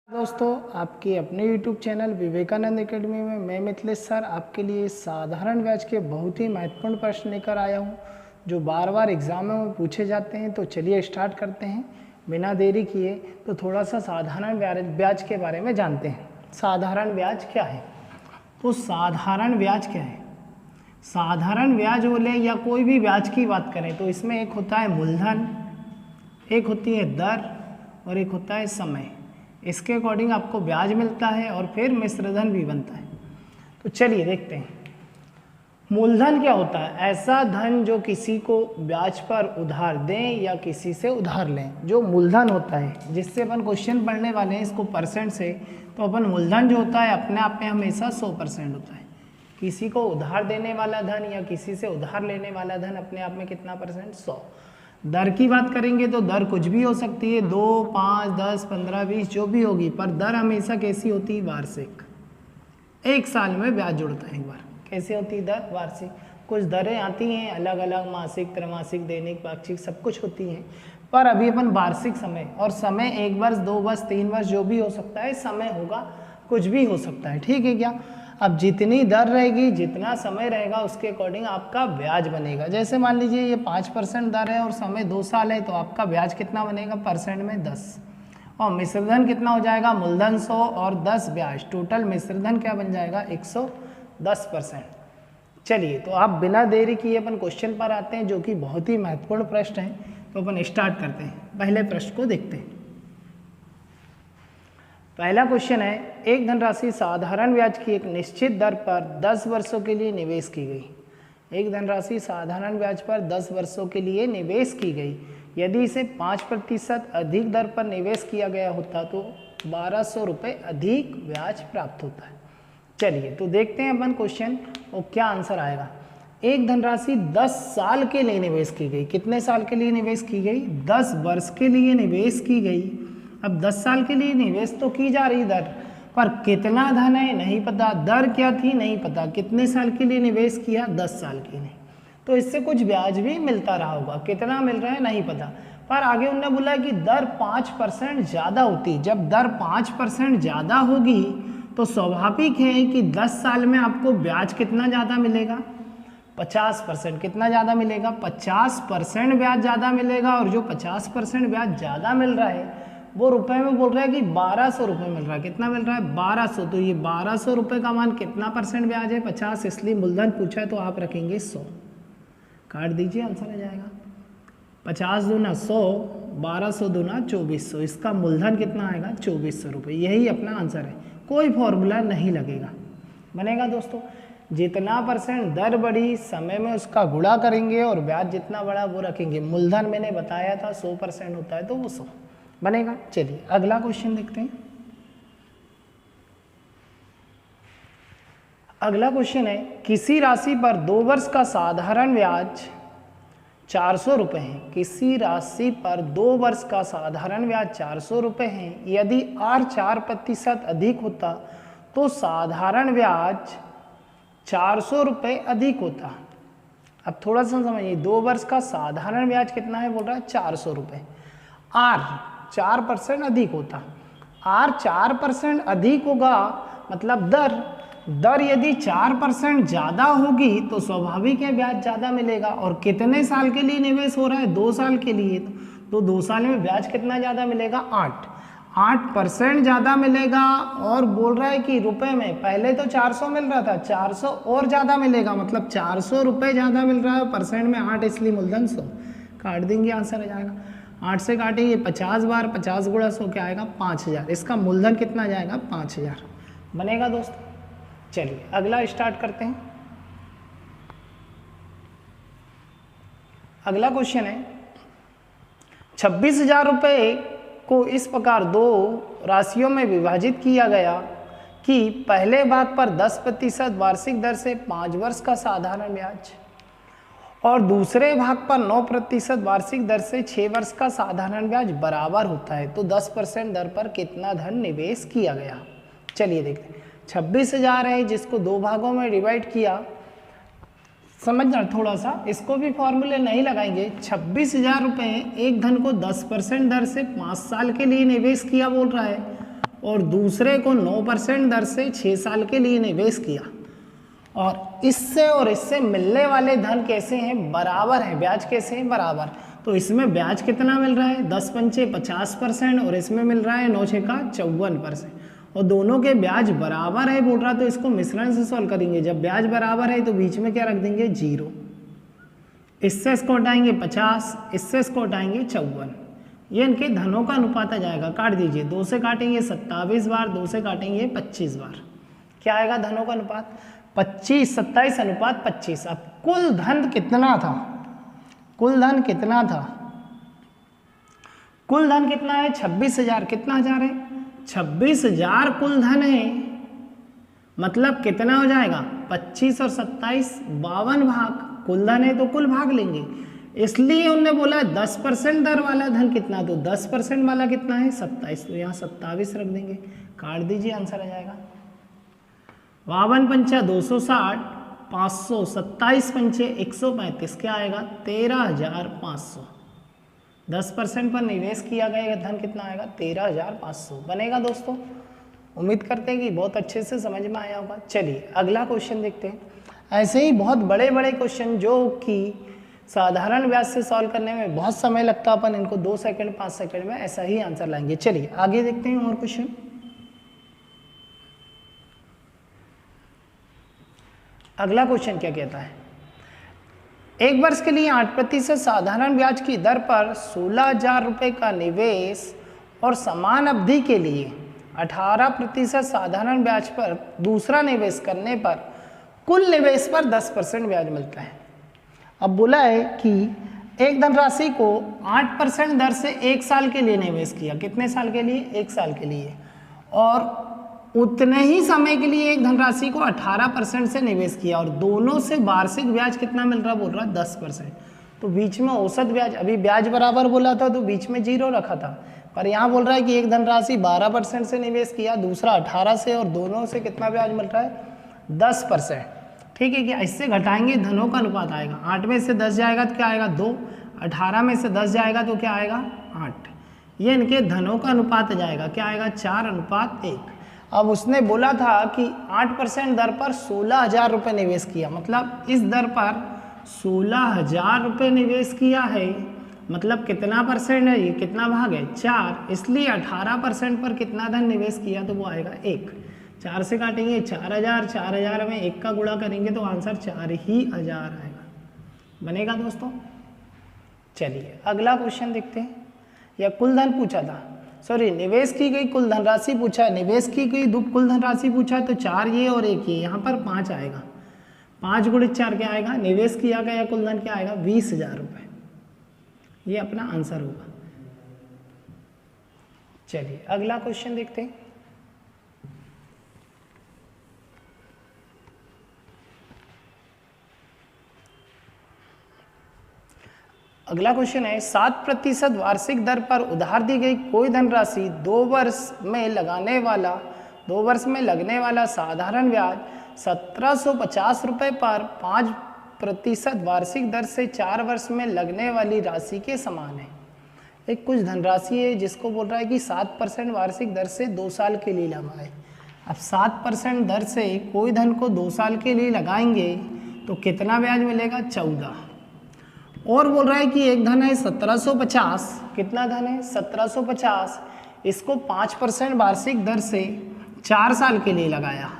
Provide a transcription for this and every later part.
दोस्तों, आपकी अपने YouTube चैनल विवेकानंद एकेडमी में मैं मिथिलेश सर आपके लिए साधारण ब्याज के बहुत ही महत्वपूर्ण प्रश्न लेकर आया हूं, जो बार बार एग्जामों में पूछे जाते हैं। तो चलिए स्टार्ट करते हैं बिना देरी किए। तो थोड़ा सा साधारण ब्याज के बारे में जानते हैं। साधारण ब्याज क्या है? तो साधारण ब्याज क्या है? साधारण ब्याज बोले या कोई भी ब्याज की बात करें तो इसमें एक होता है मूलधन, एक होती है दर और एक होता है समय। इसके अकॉर्डिंग आपको ब्याज मिलता है और फिर मिश्रधन भी बनता है। तो चलिए देखते हैं। मूलधन क्या होता है? ऐसा धन जो किसी को ब्याज पर उधार दें या किसी से उधार लें, जो मूलधन होता है, जिससे अपन क्वेश्चन पढ़ने वाले हैं इसको परसेंट से। तो अपन मूलधन जो होता है अपने आप में हमेशा 100% होता है। किसी को उधार देने वाला धन या किसी से उधार लेने वाला धन अपने आप में कितना परसेंट? 100। दर की बात करेंगे तो दर कुछ भी हो सकती है, 2, 5, 10, 15, 20 जो भी होगी, पर दर हमेशा कैसी होती है? वार्षिक। एक साल में ब्याज जुड़ता है एक बार। कैसे होती है दर? वार्षिक। कुछ दरें आती हैं अलग अलग, मासिक, त्रैमासिक, दैनिक, पाक्षिक, सब कुछ होती हैं, पर अभी अपन वार्षिक समय, और समय 1 वर्ष, 2 वर्ष, 3 वर्ष जो भी हो सकता है, समय होगा, कुछ भी हो सकता है। ठीक है क्या? अब जितनी दर रहेगी, जितना समय रहेगा, उसके अकॉर्डिंग आपका ब्याज बनेगा। जैसे मान लीजिए ये 5% दर है और समय 2 साल है, तो आपका ब्याज कितना बनेगा? परसेंट में 10। और मिश्रधन कितना हो जाएगा? मूलधन 100 और 10 ब्याज, टोटल मिश्रधन क्या बन जाएगा? 110%। चलिए, तो आप बिना देरी किए अपन क्वेश्चन पर आते हैं, जो कि बहुत ही महत्वपूर्ण प्रश्न है। तो अपन स्टार्ट करते हैं, पहले प्रश्न को देखते हैं। पहला क्वेश्चन है, एक धनराशि साधारण ब्याज की एक निश्चित दर पर 10 वर्षों के लिए निवेश की गई। एक धनराशि साधारण ब्याज पर 10 वर्षों के लिए निवेश की गई। यदि इसे 5% अधिक दर पर निवेश किया गया होता तो 1200 रुपये अधिक ब्याज प्राप्त होता है। चलिए, तो देखते हैं अपन क्वेश्चन और क्या आंसर आएगा। एक धनराशि 10 साल के लिए निवेश की गई। कितने साल के लिए निवेश की गई? 10 वर्ष के लिए निवेश की गई। अब 10 साल के लिए निवेश तो की जा रही दर, पर कितना धन है नहीं पता, दर क्या थी नहीं पता, कितने साल के लिए निवेश किया? 10 साल के लिए। तो इससे कुछ ब्याज भी मिलता रहा होगा, कितना मिल रहा है नहीं पता। पर आगे उन्होंने बोला कि दर 5% ज़्यादा होती। जब दर 5% ज़्यादा होगी तो स्वाभाविक है कि 10 साल में आपको ब्याज कितना ज़्यादा मिलेगा? 50%। कितना ज़्यादा मिलेगा? 50% ब्याज ज़्यादा मिलेगा। और जो 50% ब्याज ज़्यादा मिल रहा है वो रुपए में बोल रहा है कि 1200 रुपये मिल रहा है। कितना मिल रहा है? 1200। तो ये 1200 रुपये का मान कितना परसेंट ब्याज है? 50। इसलिए मूलधन पूछा है तो आप रखेंगे 100। काट दीजिए, आंसर आ जाएगा 50 दूना 100, 1200 दूना 2400। इसका मूलधन कितना आएगा? 2400 रुपये। यही अपना आंसर है, कोई फॉर्मूला नहीं लगेगा। बनेगा दोस्तों, जितना परसेंट दर बढ़ी, समय में उसका गुणा करेंगे और ब्याज जितना बढ़ा वो रखेंगे। मूलधन मैंने बताया था 100% होता है तो वो 100 बनेगा। चलिए अगला क्वेश्चन देखते हैं। अगला क्वेश्चन है, किसी राशि पर 2 वर्ष का साधारण ब्याज 400 रुपये है। किसी राशि पर 2 वर्ष का साधारण ब्याज 400 रुपये है। यदि R 4% अधिक होता तो साधारण ब्याज 400 रुपये अधिक होता। अब थोड़ा सा समझिए, 2 वर्ष का साधारण ब्याज कितना है? बोल रहा है 400 रुपये। R 4% अधिक होता। R 4% अधिक होगा मतलब दर यदि 4% ज़्यादा होगी तो स्वाभाविक है ब्याज ज़्यादा मिलेगा। और कितने साल के लिए निवेश हो रहा है? 2 साल के लिए। तो 2 साल में ब्याज कितना ज़्यादा मिलेगा? 8% ज़्यादा मिलेगा। और बोल रहा है कि रुपए में, पहले तो 400 मिल रहा था, 400 और ज़्यादा मिलेगा, मतलब 400 रुपये ज़्यादा मिल रहा है। परसेंट में 8, इसलिए मूलधन 100। काट देंगे, आंसर आ जाएगा 8 से काटेंगे 50 बार, 50 गुणा 100 क्या आएगा? 5000। इसका मूलधन कितना जाएगा? 5000 बनेगा दोस्तों। चलिए अगला स्टार्ट करते हैं। अगला क्वेश्चन है, 26,000 रुपये को इस प्रकार 2 राशियों में विभाजित किया गया कि पहले भाग पर 10% वार्षिक दर से 5 वर्ष का साधारण ब्याज और दूसरे भाग पर 9% वार्षिक दर से 6 वर्ष का साधारण ब्याज बराबर होता है। तो 10% दर पर कितना धन निवेश किया गया? चलिए देखते हैं। 26,000 है, जिसको 2 भागों में डिवाइड किया। समझना थोड़ा सा, इसको भी फॉर्मूले नहीं लगाएंगे। 26,000 रुपये एक धन को 10% दर से 5 साल के लिए निवेश किया बोल रहा है, और दूसरे को 9% दर से 6 साल के लिए निवेश किया, और इससे मिलने वाले धन कैसे हैं, बराबर है, ब्याज कैसे है, बराबर। तो इसमें ब्याज कितना मिल रहा है, 10 पंचे 50% और इसमें मिल रहा है 9 छेका 54%, और दोनों के ब्याज बराबर है बोल रहा, तो इसको मिश्रण से सॉल्व करेंगे। जब ब्याज बराबर है तो बीच में क्या रख देंगे, 0। इससे इसको हटाएंगे 50, इससे इसको हटाएंगे 54, ये इनके धनों का अनुपात आ जाएगा। काट दीजिए, 2 से काटेंगे 27 बार, 2 से काटेंगे 25 बार, क्या आएगा धनों का अनुपात, 25, 27 अनुपात 25। अब कुल धन कितना था, कुल धन कितना था, कुल धन कितना है, 26,000, कितना हजार है, 26,000 कुल धन है, मतलब कितना हो जाएगा, 25 और 27 52 भाग, कुल धन है तो कुल भाग लेंगे, इसलिए उन्होंने बोला 10% दर वाला धन कितना, तो 10% वाला कितना है 27, तो यहाँ 27 रख देंगे। काट दीजिए, आंसर आ जाएगा 52 पंचा 260, 500, 27 पंचे 135, क्या आएगा 13,500। 10% पर निवेश किया गया धन कितना आएगा, 13,500 बनेगा। दोस्तों उम्मीद करते हैं कि बहुत अच्छे से समझ में आया होगा। चलिए अगला क्वेश्चन देखते हैं। ऐसे ही बहुत बड़े बड़े क्वेश्चन जो कि साधारण ब्याज से सॉल्व करने में बहुत समय लगता है, अपन इनको 2 सेकंड 5 सेकंड में ऐसा ही आंसर लाएंगे। चलिए आगे देखते हैं और क्वेश्चन। अगला क्वेश्चन क्या कहता है, एक वर्ष के लिए 8% साधारण ब्याज की दर पर 16,000 रुपये का निवेश और समान अवधि के लिए 18% साधारण ब्याज पर दूसरा निवेश करने पर कुल निवेश पर 10% ब्याज मिलता है। अब बोला है कि एक धनराशि को 8% दर से 1 साल के लिए निवेश किया, कितने साल के लिए, 1 साल के लिए, और उतने ही समय के लिए एक धनराशि को 18% से निवेश किया, और दोनों से वार्षिक ब्याज कितना मिल रहा, बोल रहा 10%। तो बीच में औसत ब्याज, अभी ब्याज बराबर बोला था तो बीच में 0 रखा था, पर यहाँ बोल रहा है कि एक धनराशि 12% से निवेश किया, दूसरा 18 से, और दोनों से कितना ब्याज मिल रहा है 10%। ठीक है, क्या इससे घटाएंगे धनों का अनुपात आएगा, 8 में से 10 जाएगा तो क्या आएगा 2, 18 में से 10 जाएगा तो क्या आएगा 8, ये इनके धनों का अनुपात आ जाएगा, क्या आएगा 4:1। अब उसने बोला था कि 8% दर पर 16,000 रुपये निवेश किया, मतलब इस दर पर 16,000 रुपये निवेश किया है, मतलब कितना परसेंट है, ये कितना भाग है 4, इसलिए 18% पर कितना धन निवेश किया, तो वो आएगा 1। 4 से काटेंगे 4,000, 4,000 में 1 का गुणा करेंगे तो आंसर 4,000 आएगा, बनेगा दोस्तों। चलिए अगला क्वेश्चन देखते हैं। या कुल धन पूछा था, सॉरी निवेश की गई कुल धनराशि पूछा, निवेश की गई कुल धनराशि पूछा, तो 4 ये और 1 ये, यहाँ पर 5 आएगा, 5 गुणित 4 क्या आएगा, निवेश किया गया कुल धन क्या आएगा 20,000 रुपये, ये अपना आंसर होगा। चलिए अगला क्वेश्चन देखते हैं। अगला क्वेश्चन है 7% वार्षिक दर पर उधार दी गई कोई धनराशि 2 वर्ष में लगने वाला साधारण ब्याज 1,750 रुपये पर 5% वार्षिक दर से 4 वर्ष में लगने वाली राशि के समान है। एक कुछ धनराशि है जिसको बोल रहा है कि 7% वार्षिक दर से 2 साल के लिए लगाए। अब 7% दर से कोई धन को 2 साल के लिए लगाएंगे तो कितना ब्याज मिलेगा 14, और बोल रहा है कि एक धन है 1,750, कितना धन है 1,750, इसको 5% वार्षिक दर से 4 साल के लिए लगाया,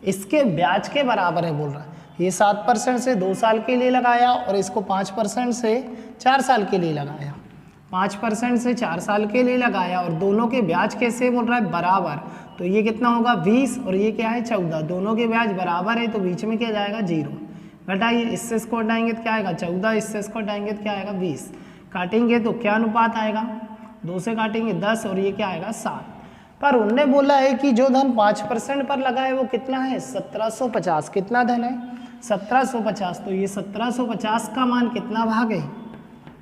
इसके ब्याज के बराबर है बोल रहा है। ये 7% से 2 साल के लिए लगाया और इसको 5% से 4 साल के लिए लगाया, 5% से 4 साल के लिए लगाया, और दोनों के ब्याज कैसे बोल रहा है बराबर, तो ये कितना होगा 20 और ये क्या है 14, दोनों के ब्याज बराबर है तो बीच में क्या जाएगा 0। घटाइए, इससे इसको हटाएंगे तो क्या आएगा 14, इससे इसको हटाएंगे तो क्या आएगा 20, काटेंगे तो क्या अनुपात आएगा, 2 से काटेंगे 10 और ये क्या आएगा 7। पर उनने बोला है कि जो धन 5% पर लगा है वो कितना है 1,750, कितना धन है 1,750, तो ये 1,750 का मान कितना भाग है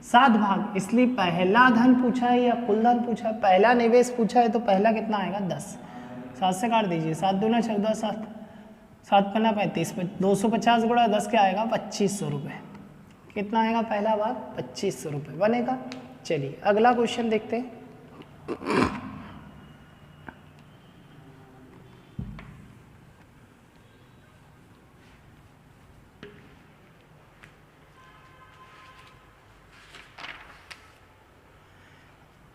7 भाग, इसलिए पहला धन पूछा है या कुल धन पूछा है, पहला निवेश पूछा है तो पहला कितना आएगा 10, 7 से काट दीजिए, 7 दूना 14, 7 7 पन्ना 35, 250 गुणा 10 क्या आएगा 2,500 रुपये, कितना आएगा पहला भाग 2,500 रुपये बनेगा। चलिए अगला क्वेश्चन देखते हैं।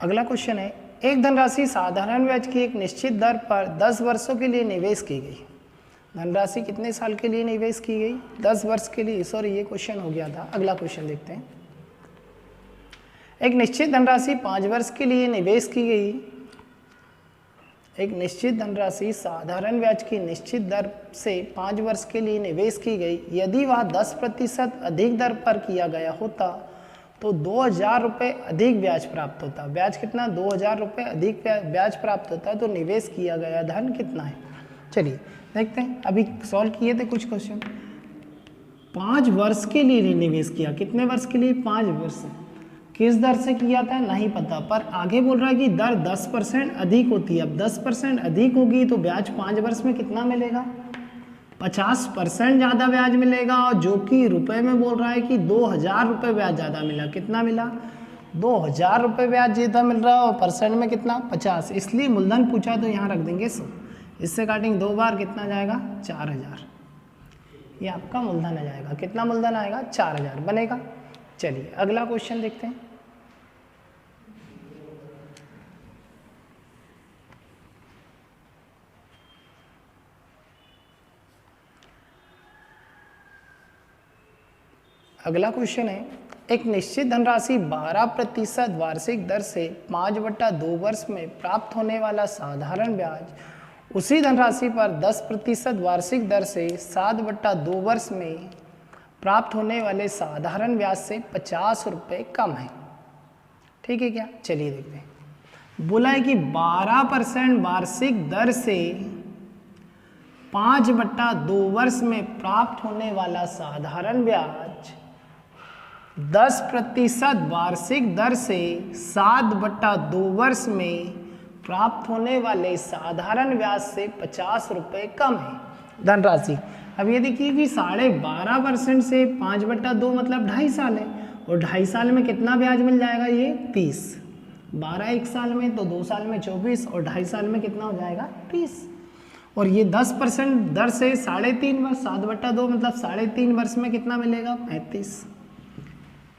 अगला क्वेश्चन है, एक धनराशि साधारण ब्याज की एक निश्चित दर पर 10 वर्षों के लिए निवेश की गई। धनराशि कितने साल के लिए निवेश की गई? 10 वर्ष के लिए। सॉरी, ये क्वेश्चन हो गया था। अगला क्वेश्चन देखते हैं। एक निश्चित धनराशि 5 वर्ष के लिए निवेश की गई। एक निश्चित धनराशि साधारण ब्याज की निश्चित दर से 5 वर्ष के लिए निवेश की गई। यदि वह 10% अधिक दर पर किया गया होता तो 2000 रुपये अधिक ब्याज प्राप्त होता। ब्याज कितना? 2000 रुपये अधिक ब्याज प्राप्त होता। तो निवेश किया गया धन कितना है? चलिए देखते हैं। अभी सॉल्व किए थे कुछ क्वेश्चन। 5 वर्ष के लिए निवेश किया। कितने वर्ष के लिए? 5 वर्ष। किस दर से किया था नहीं पता, पर आगे बोल रहा है कि दर 10% अधिक होती है। अब 10% अधिक होगी तो ब्याज 5 वर्ष में कितना मिलेगा? 50% ज़्यादा ब्याज मिलेगा। और जो कि रुपए में बोल रहा है कि 2000 रुपये ब्याज ज़्यादा मिला। कितना मिला? 2000 रुपये ब्याज ज़्यादा मिल रहा है। और परसेंट में कितना? 50। इसलिए मूलधन पूछा तो यहाँ रख देंगे 100। इससे काटेंगे 2 बार, कितना जाएगा? 4000। ये आपका मूलधन आ जाएगा। कितना मूलधन आएगा? 4000 बनेगा। चलिए अगला क्वेश्चन देखते हैं। अगला क्वेश्चन है, एक निश्चित धनराशि 12% वार्षिक दर से 5/2 वर्ष में प्राप्त होने वाला साधारण ब्याज उसी धनराशि पर 10% वार्षिक दर से 7/2 वर्ष में प्राप्त होने वाले साधारण ब्याज से 50 रुपये कम है। ठीक है क्या? चलिए देखते हैं। बोला है कि 12% वार्षिक दर से 5/2 वर्ष में प्राप्त होने वाला साधारण ब्याज 10% वार्षिक दर से 7/2 वर्ष में प्राप्त होने वाले साधारण ब्याज से 50 रुपये कम है धनराशि। अब ये देखिए कि 12.5% से 5/2 मतलब 2.5 साल है। और 2.5 साल में कितना ब्याज मिल जाएगा? ये 30। 12 एक साल में, तो 2 साल में 24 और 2.5 साल में कितना हो जाएगा? 30। और ये 10% दर से 3.5 वर्ष, 7/2 मतलब 3.5 वर्ष में कितना मिलेगा? 35।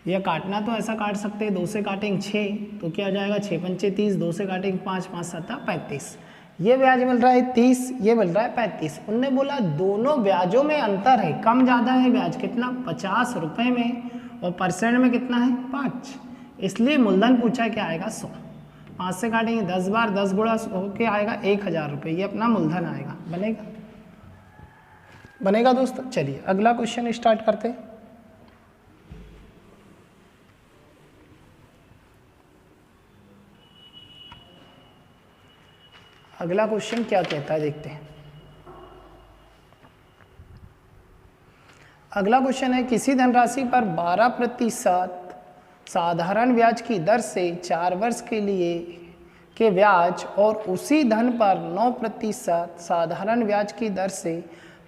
यह काटना तो ऐसा काट सकते हैं, 2 से काटेंगे 6 तो क्या हो जाएगा? 6 पंचे 30, 2 से काटेंगे 5, 5 7 35। ये ब्याज मिल रहा है 30, ये मिल रहा है 35। उनने बोला दोनों ब्याजों में अंतर है, कम ज़्यादा है ब्याज। कितना? 50 रुपये में। और परसेंट में कितना है? 5। इसलिए मूलधन पूछा क्या आएगा? 100। 5 से काटेंगे 10 बार, 10 गुणा होके आएगा 1000 रुपये। ये अपना मूलधन आएगा। बनेगा? बनेगा दोस्तों। चलिए अगला क्वेश्चन स्टार्ट करते हैं। अगला क्वेश्चन क्या कहता है देखते हैं। अगला क्वेश्चन है, किसी धनराशि पर 12% साधारण ब्याज की दर से 4 वर्ष के लिए के ब्याज और उसी धन पर 9% साधारण ब्याज की दर से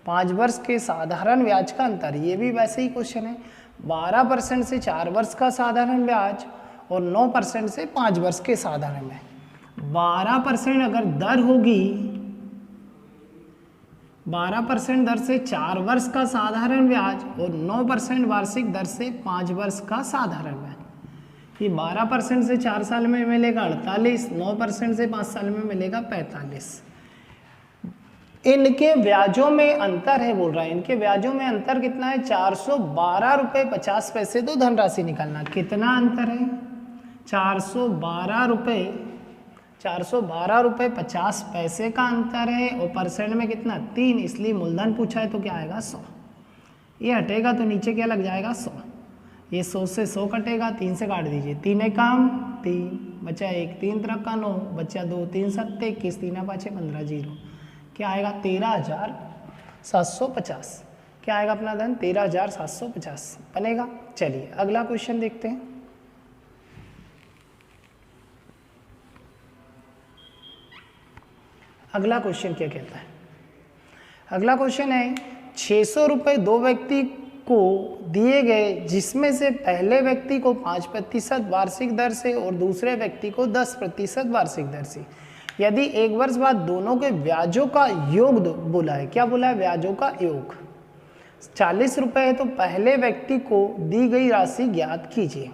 5 वर्ष के साधारण ब्याज का अंतर। ये भी वैसे ही क्वेश्चन है। 12% से 4 वर्ष का साधारण ब्याज और 9% से 5 वर्ष के साधारण ब्याज। 12% अगर दर होगी, 12% दर से 4 वर्ष का साधारण ब्याज और 9% वार्षिक दर से 5 वर्ष का साधारण ब्याज। ये 12% से 4 साल में मिलेगा 48, 9% से 5 साल में मिलेगा 45। इनके ब्याजों में अंतर है बोल रहा है। इनके ब्याजों में अंतर कितना है? 412 रुपये 50 पैसे। तो धनराशि निकालना। कितना अंतर है? 412 रुपये 50 पैसे का अंतर है। और परसेंट में कितना? 3। इसलिए मूलधन पूछा है तो क्या आएगा? 100। ये हटेगा तो नीचे क्या लग जाएगा? 100। ये 100 से 100 कटेगा, 3 से काट दीजिए। 3 एक काम 3 बचा 1, 3 तरह का 9 बचा 2, 3 7 21, 3 5 15 0। क्या आएगा? 13,750। क्या आएगा अपना धन? 13,750 बनेगा। चलिए अगला क्वेश्चन देखते हैं। अगला क्वेश्चन क्या कहता है? अगला क्वेश्चन है, 600 रुपये 2 व्यक्ति को दिए गए, जिसमें से पहले व्यक्ति को 5% वार्षिक दर से और दूसरे व्यक्ति को 10% वार्षिक दर से। यदि 1 वर्ष बाद दोनों के ब्याजों का योग बोला है। क्या बोला है? ब्याजों का योग 40 रुपये है तो पहले व्यक्ति को दी गई राशि ज्ञात कीजिए।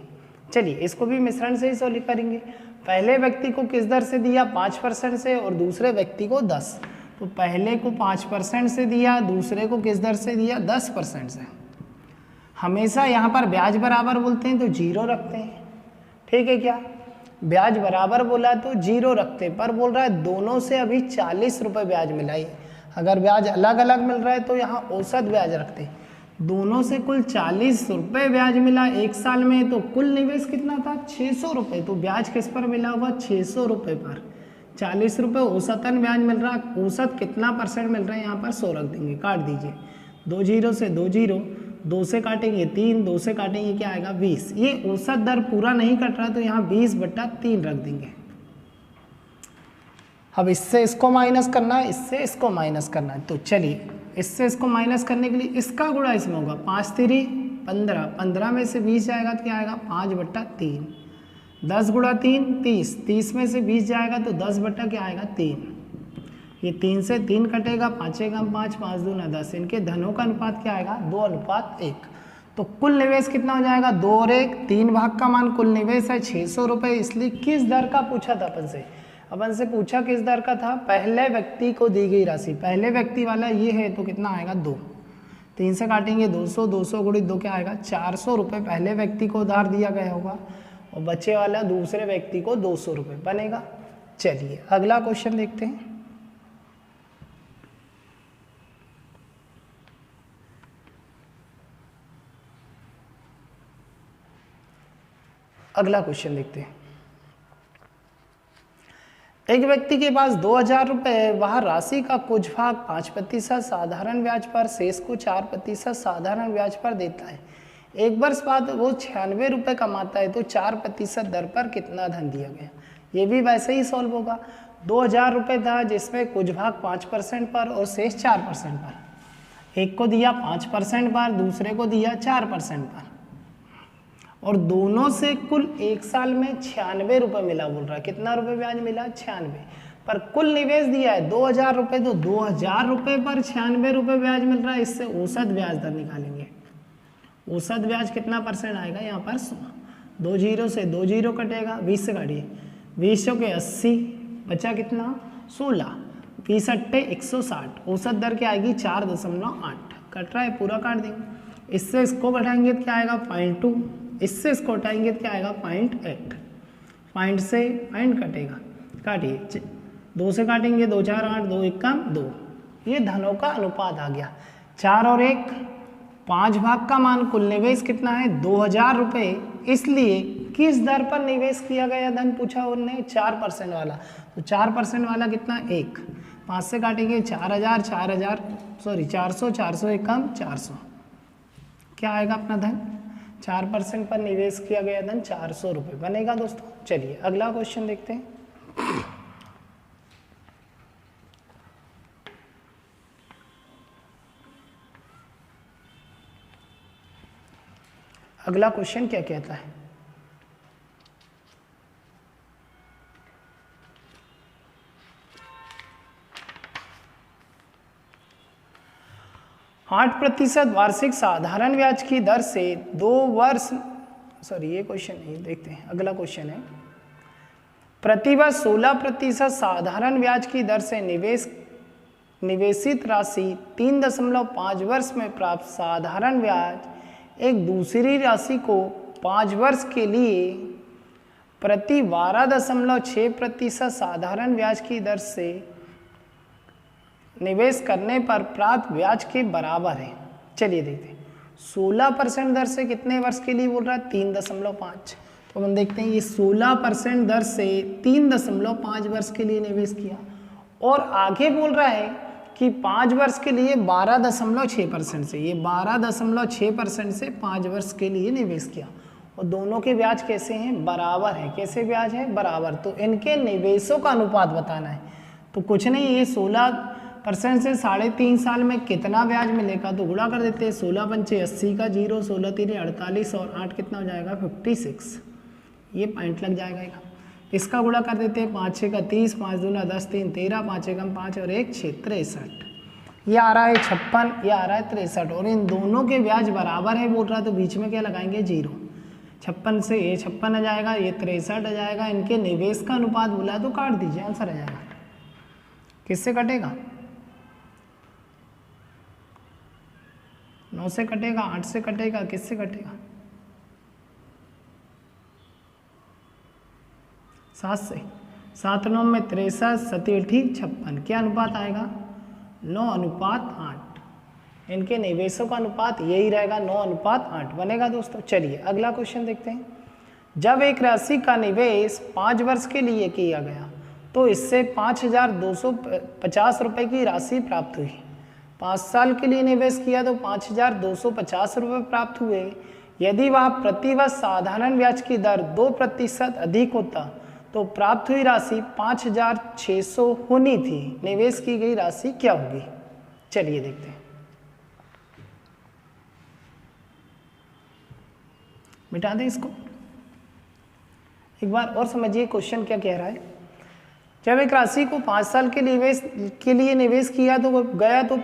चलिए इसको भी मिश्रण से ही सॉल्व करेंगे। पहले व्यक्ति को किस दर से दिया, 5% से, और दूसरे व्यक्ति को 10। तो पहले को 5% से दिया, दूसरे को किस दर से दिया, 10% से। हमेशा यहाँ पर ब्याज बराबर बोलते हैं तो 0 रखते हैं, ठीक है क्या। ब्याज बराबर बोला तो 0 रखते, पर बोल रहा है दोनों से अभी 40 रुपये ब्याज मिला है। अगर ब्याज अलग अलग मिल रहा है तो यहाँ औसत ब्याज रखते। दोनों से कुल 40 रुपये ब्याज मिला एक साल में, तो कुल निवेश कितना था, 600 रुपये। तो ब्याज किस पर मिला होगा, 600 रुपये पर। 40 रुपये औसतन ब्याज मिल रहा, औसत कितना % मिल रहा है, यहाँ पर 100 रख देंगे, काट दीजिए। 2 0 से 2 0, 2 से काटेंगे 3, 2 से काटेंगे क्या आएगा, 20। ये औसत दर पूरा नहीं कट रहा तो यहाँ 20/3 रख देंगे। अब इससे इसको माइनस करना है, इससे इसको माइनस करना है, तो चलिए इससे इसको माइनस करने के लिए इसका गुणा इसमें होगा। 5 3 15, 15 में से 20 जाएगा तो क्या आएगा, 5/3। 10 गुणा 3 30, 30 में से 20 जाएगा तो 10 बट्टा क्या आएगा, 3। ये 3 से 3 कटेगा, 5 कम 5, 5 दूना 10। इनके धनों का अनुपात क्या आएगा, 2:1। तो कुल निवेश कितना हो जाएगा, 2 और 1, 3 भाग का मान कुल निवेश है 600 रुपये। इसलिए किस दर का पूछा था अपन से पूछा किस दर का था, पहले व्यक्ति को दी गई राशि। पहले व्यक्ति वाला ये है तो कितना आएगा, 2। 3 से काटेंगे 200, 200 गुणित 2 क्या आएगा, 400 रुपये पहले व्यक्ति को उधार दिया गया होगा, और बचे वाला दूसरे व्यक्ति को 200 रुपये बनेगा। चलिए अगला क्वेश्चन देखते हैं। अगला क्वेश्चन देखते हैं। एक व्यक्ति के पास 2000 रुपये, वह राशि का कुछ भाग 5% साधारण ब्याज पर, शेष को 4% साधारण ब्याज पर देता है। एक वर्ष बाद वो 96 रुपये कमाता है, तो 4% दर पर कितना धन दिया गया। ये भी वैसे ही सॉल्व होगा। 2000 रुपये था जिसमें कुछ भाग 5% पर और शेष 4% पर। एक को दिया 5% पर, दूसरे को दिया 4% पर, और दोनों से कुल एक साल में 96 रुपये मिला। बोल रहा है कितना रुपये ब्याज मिला, 96, पर कुल निवेश दिया है 2000 रुपये, तो 2000 रुपये पर 96 रुपये ब्याज मिल रहा है। इससे औसत ब्याज दर निकालेंगे। औसत ब्याज कितना % आएगा, यहाँ पर 2 0 से 2 0 कटेगा, 20 से काटिए, 20 के 80, बचा कितना 16, 20 अट्टे 160। औसत दर क्या आएगी, 4.8। कट रहा है, पूरा काट देंगे। इससे इसको घटाएंगे तो क्या आएगा, 0.2। इससे इसको हटाएंगे तो क्या आएगा, 0.8। पॉइंट से पॉइंट कटेगा, काटिए। 2 से काटेंगे 2 4 8, 2 1 2। ये धनों का अनुपात आ गया। 4 और 1, 5 भाग का मान कुल निवेश कितना है, 2000 रुपये। इसलिए किस दर पर निवेश किया गया धन पूछा उन्होंने, 4% वाला। तो 4% वाला कितना, 1। 5 से काटेंगे 4000, 400, 400 1 400। क्या आएगा अपना धन, 4% पर निवेश किया गया धन 400 रुपये बनेगा दोस्तों। चलिए अगला क्वेश्चन देखते हैं। अगला क्वेश्चन क्या कहता है, 8% वार्षिक साधारण ब्याज की दर से 2 वर्ष, ये क्वेश्चन नहीं, देखते हैं अगला क्वेश्चन है। प्रतिवर्ष 16% साधारण ब्याज की दर से निवेशित राशि 3.5 वर्ष में प्राप्त साधारण ब्याज एक दूसरी राशि को 5 वर्ष के लिए प्रति 12.6% साधारण ब्याज की दर से निवेश करने पर प्राप्त ब्याज के बराबर है। चलिए देखते हैं, 16% दर से कितने वर्ष के लिए बोल रहा है, 3.5। तो हम देखते हैं ये 16% दर से 3.5 वर्ष के लिए निवेश किया, और आगे बोल रहा है कि 5 वर्ष के लिए 12.6% से, ये 12.6% से 5 वर्ष के लिए निवेश किया, और दोनों के ब्याज कैसे हैं, बराबर है। कैसे ब्याज है, बराबर। तो इनके निवेशों का अनुपात बताना है। तो कुछ नहीं, ये 16% से 3.5 साल में कितना ब्याज मिलेगा, तो गुणा कर देते हैं। 16 पंचे 80 का 0, 16 3 48, और 8 कितना हो जाएगा, 56। ये पॉइंट लग जाएगा। इसका गुणा कर देते हैं, 5 6 का 30, 5 दूना 10, 3 13, 5 1 5 और 1 6 63। ये आ रहा है 56, ये आ रहा है 63, और इन दोनों के ब्याज बराबर है बोल रहा है, तो बीच में क्या लगाएंगे, 0। 56 से ये 56 आ जाएगा, ये 63 आ जाएगा। इनके निवेश का अनुपात बोला तो काट दीजिए, आंसर आ जाएगा। किससे कटेगा? 9 से कटेगा, 8 से कटेगा, किससे कटेगा? 7 से। 7 9 में 63, 7 56, क्या अनुपात आएगा? 9:8। इनके निवेशों का अनुपात यही रहेगा, 9:8 बनेगा दोस्तों। चलिए अगला क्वेश्चन देखते हैं। जब एक राशि का निवेश 5 वर्ष के लिए किया गया तो इससे 5,250 रुपये की राशि प्राप्त हुई। 5 साल के लिए निवेश किया तो 5,250 रुपये प्राप्त हुए। यदि वह प्रतिवर्ष साधारण ब्याज की दर 2% अधिक होता तो प्राप्त हुई राशि 5,600 होनी थी। निवेश की गई राशि क्या होगी? चलिए देखते हैं। मिटा दें इसको, एक बार और समझिए क्वेश्चन क्या कह रहा है। जब एक राशि को 5 साल के लिए निवेश किया तो गया तो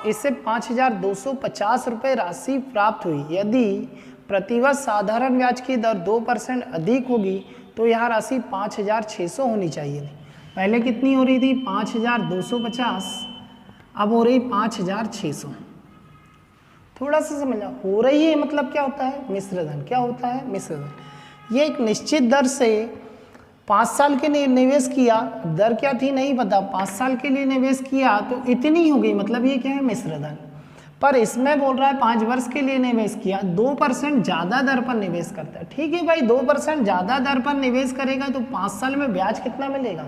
इससे 5,250 रुपये राशि प्राप्त हुई। यदि प्रतिवर्ष साधारण ब्याज की दर 2% अधिक होगी तो यह राशि 5,600 होनी चाहिए। पहले कितनी हो रही थी? 5,250, अब हो रही 5,600। थोड़ा सा समझना, हो रही है मतलब क्या होता है? मिश्रधन। क्या होता है? मिश्रधन। ये एक निश्चित दर से 5 साल के लिए निवेश किया, दर क्या थी नहीं पता, 5 साल के लिए निवेश किया तो इतनी हो गई, मतलब ये क्या है? मिश्रधन। पर इसमें बोल रहा है 5 वर्ष के लिए निवेश किया, 2% ज़्यादा दर पर निवेश करता है। ठीक है भाई, 2% ज़्यादा दर पर निवेश करेगा तो 5 साल में ब्याज कितना मिलेगा?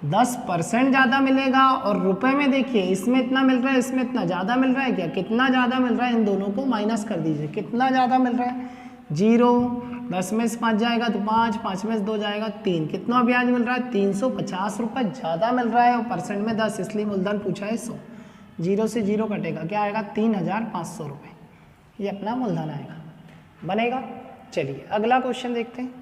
10% ज़्यादा मिलेगा। और रुपए में देखिए, इसमें इतना मिल रहा है, इसमें इतना ज़्यादा मिल रहा है। क्या कितना ज़्यादा मिल रहा है? इन दोनों को माइनस कर दीजिए। कितना ज़्यादा मिल रहा है? 0। 10 में से 5 जाएगा तो 5, 5 में से 2 जाएगा 3। कितना ब्याज मिल रहा है? 350 रुपये ज़्यादा मिल रहा है। और परसेंट में 10, इसलिए मूलधन पूछा है 100। 0 से 0 कटेगा, क्या आएगा? 3,500 रुपये। ये अपना मूलधन आएगा, बनेगा। चलिए अगला क्वेश्चन देखते हैं।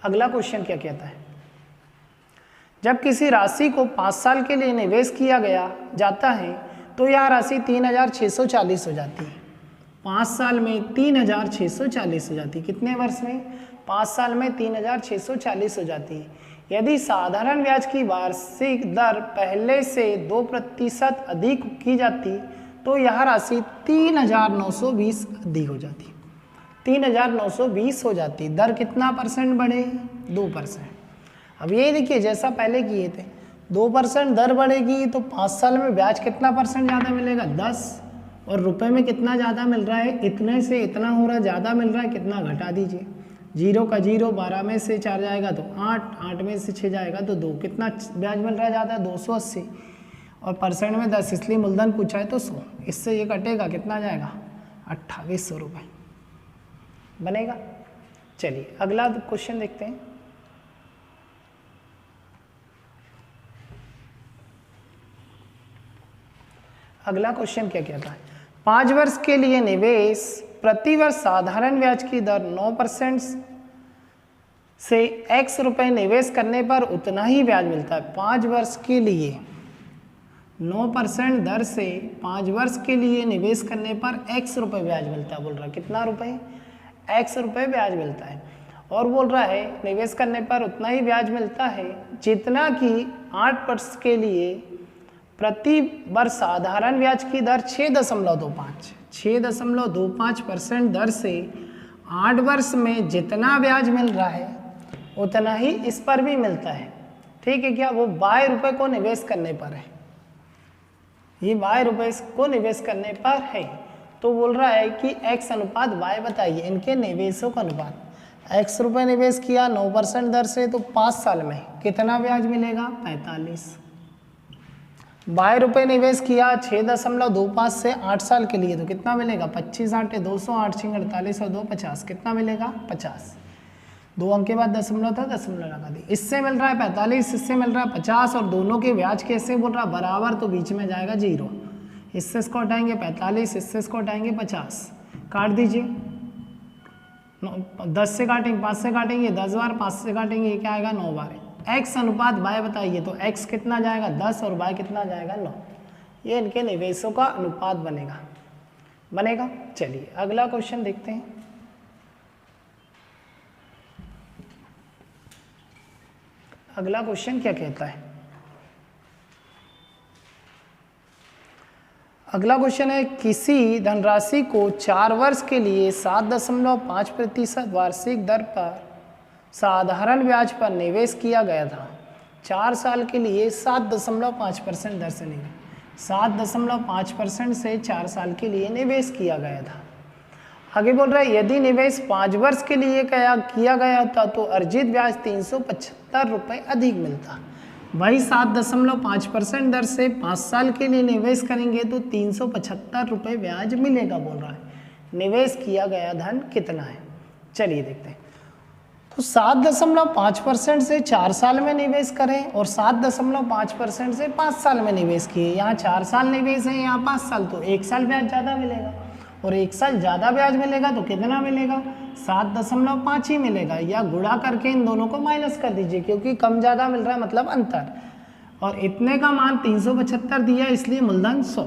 अगला क्वेश्चन क्या कहता है? जब किसी राशि को 5 साल के लिए निवेश किया जाता है तो यह राशि 3,640 हो जाती है। 5 साल में 3,640 हो जाती है। कितने वर्ष में? 5 साल में 3,640 हो जाती है। यदि साधारण ब्याज की वार्षिक दर पहले से 2% अधिक की जाती तो यह राशि 3,920 अधिक हो जाती। 3,920 हो जाती। दर कितना परसेंट बढ़े? 2%। अब ये देखिए, जैसा पहले किए थे, 2% दर बढ़ेगी तो 5 साल में ब्याज कितना परसेंट ज़्यादा मिलेगा? 10। और रुपए में कितना ज़्यादा मिल रहा है? इतने से इतना हो रहा है, ज़्यादा मिल रहा है। कितना? घटा दीजिए। 0 का 0, 12 में से 4 जाएगा तो 8, 8 में से 6 जाएगा तो 2। कितना ब्याज मिल रहा है ज़्यादा? 280। और परसेंट में 10, इसलिए मूलधन पूछा है तो 100। इससे ये कटेगा, कितना जाएगा? 2,800 रुपये बनेगा। चलिए अगला क्वेश्चन देखते हैं। अगला क्वेश्चन क्या कहता है? 5 वर्ष के लिए निवेश प्रतिवर्ष साधारण ब्याज की दर 9% से x रुपए निवेश करने पर उतना ही ब्याज मिलता है। 5 वर्ष के लिए 9% दर से 5 वर्ष के लिए निवेश करने पर x रुपए ब्याज मिलता है। बोल रहा है कितना रुपए? x रुपए ब्याज मिलता है। और बोल रहा है निवेश करने पर उतना ही ब्याज मिलता है जितना कि 8 वर्ष के लिए प्रति वर्ष साधारण ब्याज की दर 6.25% दर से 8 वर्ष में जितना ब्याज मिल रहा है उतना ही इस पर भी मिलता है। ठीक है क्या? वो y रुपए को निवेश करने पर है, ये y रुपए को निवेश करने पर है। तो बोल रहा है कि x अनुपात y बताइए, इनके निवेशों का अनुपात। x रुपए निवेश किया 9% दर से तो 5 साल में कितना ब्याज मिलेगा? 45। y रुपए निवेश किया 6.25 से 8 साल के लिए तो कितना मिलेगा? 25 8 200, 8 6 48 और 2 50। कितना मिलेगा? 50। 2 अंक के बाद दशमलव था, दशमलव लगा दी। इससे मिल रहा है 45, इससे मिल रहा है 50। और दोनों के ब्याज कैसे बोल रहा है? बराबर, तो बीच में जाएगा 0। इससे इसको हटाएंगे 45, इससे इसको हटाएंगे 50। काट दीजिए। 10 से काटेंगे, 5 से काटेंगे 10 बार, 5 से काटेंगे, ये क्या आएगा? 9 बार। x अनुपात y बताइए, तो x कितना जाएगा? 10 और y कितना जाएगा? 9। ये इनके निवेशों का अनुपात बनेगा। बनेगा। चलिए अगला क्वेश्चन देखते हैं। अगला क्वेश्चन क्या कहता है? अगला क्वेश्चन है, किसी धनराशि को 4 वर्ष के लिए 7.5% वार्षिक दर पर साधारण ब्याज पर निवेश किया गया था। 4 साल के लिए 7.5% दर से निवेश, 7.5% से 4 साल के लिए निवेश किया गया था। आगे बोल रहा है, यदि निवेश 5 वर्ष के लिए किया गया था तो अर्जित ब्याज 375 रुपये अधिक मिलता। वही 7.5% दर से 5 साल के लिए निवेश करेंगे तो 375 रुपये ब्याज मिलेगा बोल रहा है। निवेश किया गया धन कितना है? चलिए देखते हैं। तो 7.5% से 4 साल में निवेश करें और 7.5% से 5 साल में निवेश किए। यहाँ 4 साल निवेश है, यहाँ 5 साल, तो 1 साल ब्याज ज़्यादा मिलेगा। और 1 साल ज़्यादा ब्याज मिलेगा तो कितना मिलेगा? 7.5 ही मिलेगा, या गुणा करके इन दोनों को माइनस कर दीजिए, क्योंकि कम ज़्यादा मिल रहा है मतलब अंतर। और इतने का मान 375 दिया, इसलिए मूलधन 100।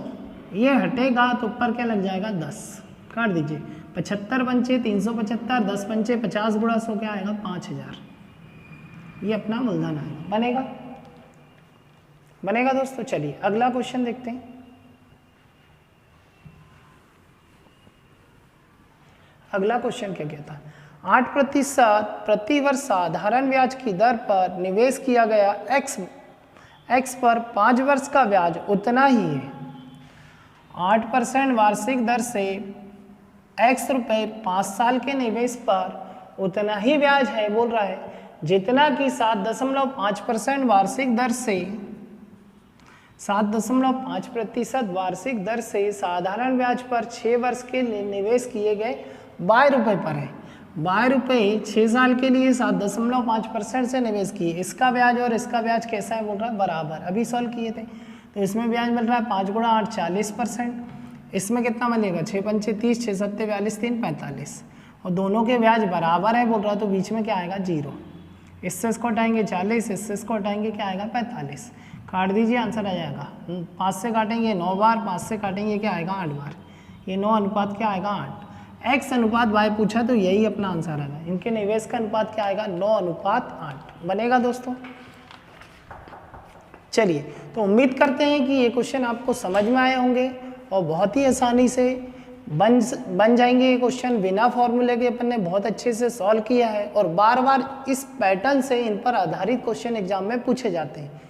ये हटेगा तो ऊपर क्या लग जाएगा? 10 काट दीजिए। 75 पंचे 375, 10 पंचे 50 गुणा 100 क्या आएगा? 5000। ये अपना मूलधन आएगा। बनेगा? बनेगा दोस्तों। चलिए अगला क्वेश्चन देखते हैं। अगला क्वेश्चन क्या कहता है? 8% प्रति वर्ष साधारण ब्याज की दर पर निवेश किया गया x पर 5 वर्ष का ब्याज उतना ही है। 8% वार्षिक दर से x रुपये 5 साल के निवेश पर उतना ही ब्याज है बोल रहा है, जितना कि 7.5% वार्षिक दर से 7.5% वार्षिक दर से साधारण ब्याज पर 6 वर्ष के लिए निवेश किए गए 22 रुपये पर है। 22 रुपये 6 साल के लिए 7.5% से निवेश किए। इसका ब्याज और इसका ब्याज कैसा है बोल रहा है? बराबर। अभी सॉल्व किए थे तो इसमें ब्याज मिल रहा है 5 गुणा 8 40%। इसमें कितना मिलेगा? 6 पंचे 30, 6 सत्ते 42, 3 45। और दोनों के ब्याज बराबर है बोल रहा है, तो बीच में क्या आएगा? 0। इससे इसको हटाएंगे 40, इससे इसको हटाएंगे क्या आएगा? 45। काट दीजिए, आंसर आ जाएगा। 5 से काटेंगे 9 बार, 5 से काटेंगे क्या आएगा? 8 बार। ये 9 अनुपात क्या आएगा? 8। x अनुपात y पूछा तो यही अपना आंसर आएगा। इनके निवेश का अनुपात क्या आएगा? 9:8। बनेगा दोस्तों। चलिए, तो उम्मीद करते हैं कि ये क्वेश्चन आपको समझ में आए होंगे और बहुत ही आसानी से बन जाएंगे ये क्वेश्चन। बिना फॉर्मूले के अपन ने बहुत अच्छे से सॉल्व किया है और बार बार इस पैटर्न से इन पर आधारित क्वेश्चन एग्जाम में पूछे जाते हैं।